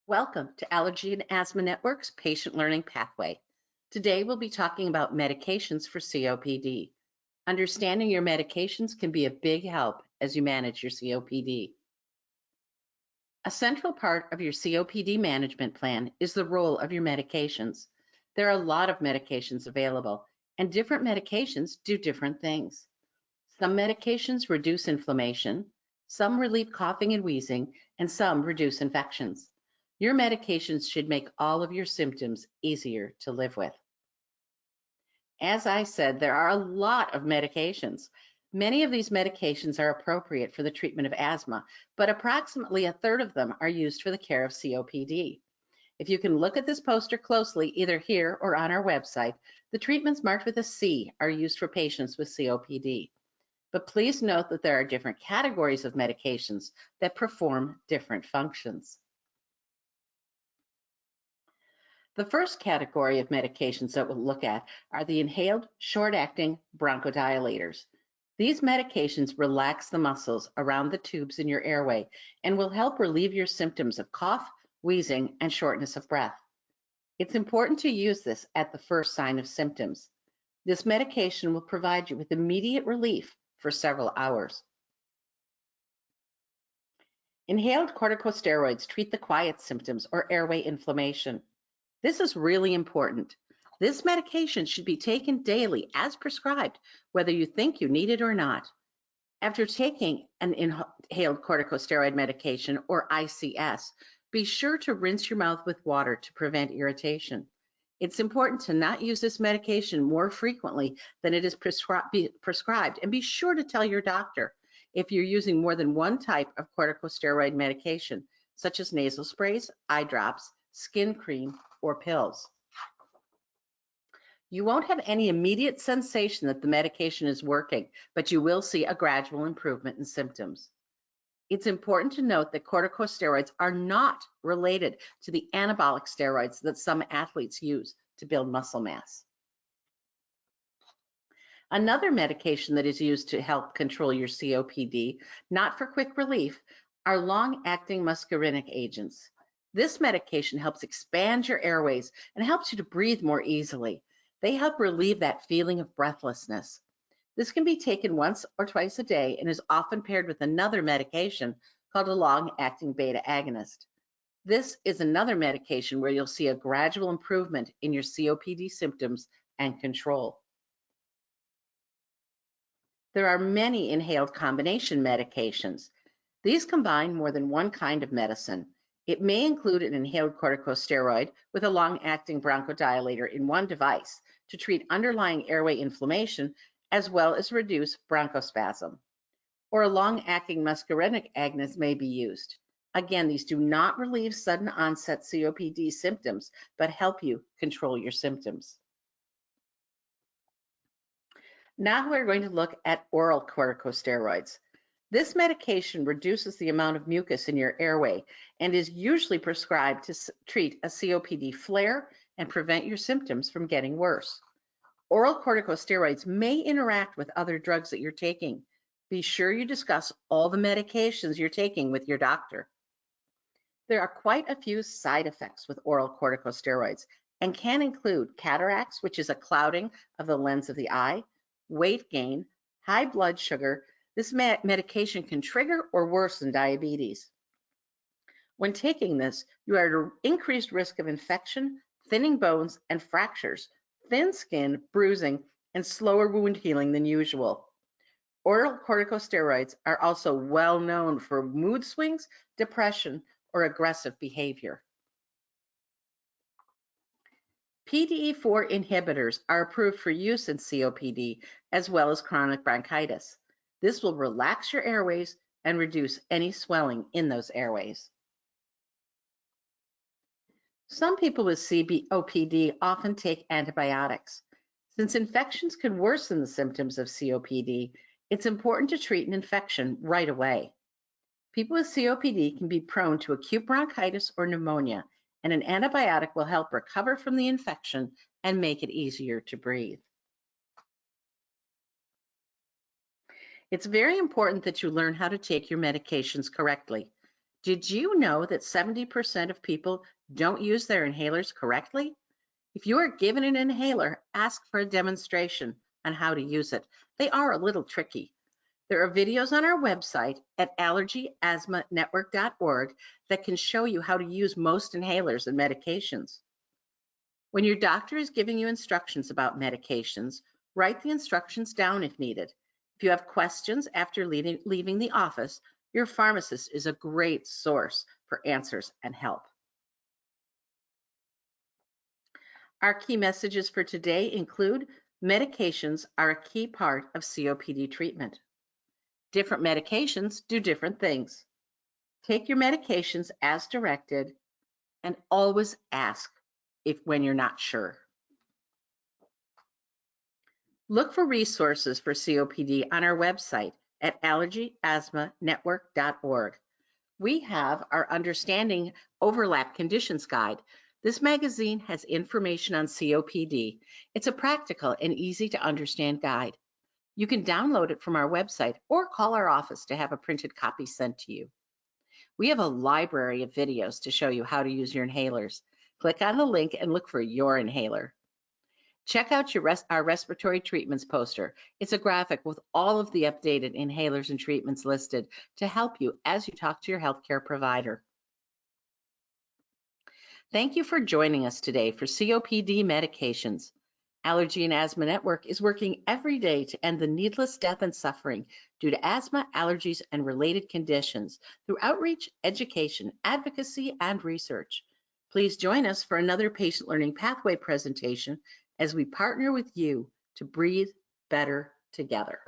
Welcome to Allergy and Asthma Network's Patient Learning Pathway. Today we'll be talking about medications for COPD. Understanding your medications can be a big help as you manage your COPD. A central part of your COPD management plan is the role of your medications. There are a lot of medications available, and different medications do different things. Some medications reduce inflammation, some relieve coughing and wheezing, and some reduce infections. Your medications should make all of your symptoms easier to live with. As I said, there are a lot of medications. Many of these medications are appropriate for the treatment of asthma, but approximately a third of them are used for the care of COPD. If you can look at this poster closely, either here or on our website, the treatments marked with a C are used for patients with COPD. But please note that there are different categories of medications that perform different functions. The first category of medications that we'll look at are the inhaled short-acting bronchodilators. These medications relax the muscles around the tubes in your airway and will help relieve your symptoms of cough, wheezing, and shortness of breath. It's important to use this at the first sign of symptoms. This medication will provide you with immediate relief for several hours. Inhaled corticosteroids treat the quiet symptoms or airway inflammation. This is really important. This medication should be taken daily as prescribed, whether you think you need it or not. After taking an inhaled corticosteroid medication, or ICS, be sure to rinse your mouth with water to prevent irritation. It's important to not use this medication more frequently than it is prescribed, and be sure to tell your doctor if you're using more than one type of corticosteroid medication, such as nasal sprays, eye drops, skin cream, or pills. You won't have any immediate sensation that the medication is working, but you will see a gradual improvement in symptoms. It's important to note that corticosteroids are not related to the anabolic steroids that some athletes use to build muscle mass. Another medication that is used to help control your COPD, not for quick relief, are long-acting muscarinic agents. This medication helps expand your airways and helps you to breathe more easily. They help relieve that feeling of breathlessness. This can be taken once or twice a day and is often paired with another medication called a long-acting beta agonist. This is another medication where you'll see a gradual improvement in your COPD symptoms and control. There are many inhaled combination medications. These combine more than one kind of medicine. It may include an inhaled corticosteroid with a long-acting bronchodilator in one device to treat underlying airway inflammation as well as reduce bronchospasm. Or a long-acting muscarinic agonist may be used. Again, these do not relieve sudden onset COPD symptoms, but help you control your symptoms. Now we're going to look at oral corticosteroids. This medication reduces the amount of mucus in your airway and is usually prescribed to treat a COPD flare and prevent your symptoms from getting worse. Oral corticosteroids may interact with other drugs that you're taking. Be sure you discuss all the medications you're taking with your doctor. There are quite a few side effects with oral corticosteroids and can include cataracts, which is a clouding of the lens of the eye, weight gain, high blood sugar. This medication can trigger or worsen diabetes. When taking this, you are at increased risk of infection, thinning bones, and fractures, thin skin, bruising, and slower wound healing than usual. Oral corticosteroids are also well known for mood swings, depression, or aggressive behavior. PDE4 inhibitors are approved for use in COPD as well as chronic bronchitis. This will relax your airways and reduce any swelling in those airways. Some people with COPD often take antibiotics. Since infections can worsen the symptoms of COPD, it's important to treat an infection right away. People with COPD can be prone to acute bronchitis or pneumonia, and an antibiotic will help recover from the infection and make it easier to breathe. It's very important that you learn how to take your medications correctly. Did you know that 70% of people don't use their inhalers correctly? If you are given an inhaler, ask for a demonstration on how to use it. They are a little tricky. There are videos on our website at allergyasthmanetwork.org that can show you how to use most inhalers and medications. When your doctor is giving you instructions about medications, write the instructions down if needed. If you have questions after leaving the office, your pharmacist is a great source for answers and help. Our key messages for today include medications are a key part of COPD treatment. Different medications do different things. Take your medications as directed and always ask when you're not sure. Look for resources for COPD on our website at allergyasthmanetwork.org. We have our Understanding Overlap Conditions Guide. This magazine has information on COPD. It's a practical and easy to understand guide. You can download it from our website or call our office to have a printed copy sent to you. We have a library of videos to show you how to use your inhalers. Click on the link and look for your inhaler. Check out our respiratory treatments poster. It's a graphic with all of the updated inhalers and treatments listed to help you as you talk to your healthcare provider. Thank you for joining us today for COPD medications. Allergy and Asthma Network is working every day to end the needless death and suffering due to asthma, allergies, and related conditions through outreach, education, advocacy, and research. Please join us for another Patient Learning Pathway presentation as we partner with you to breathe better together.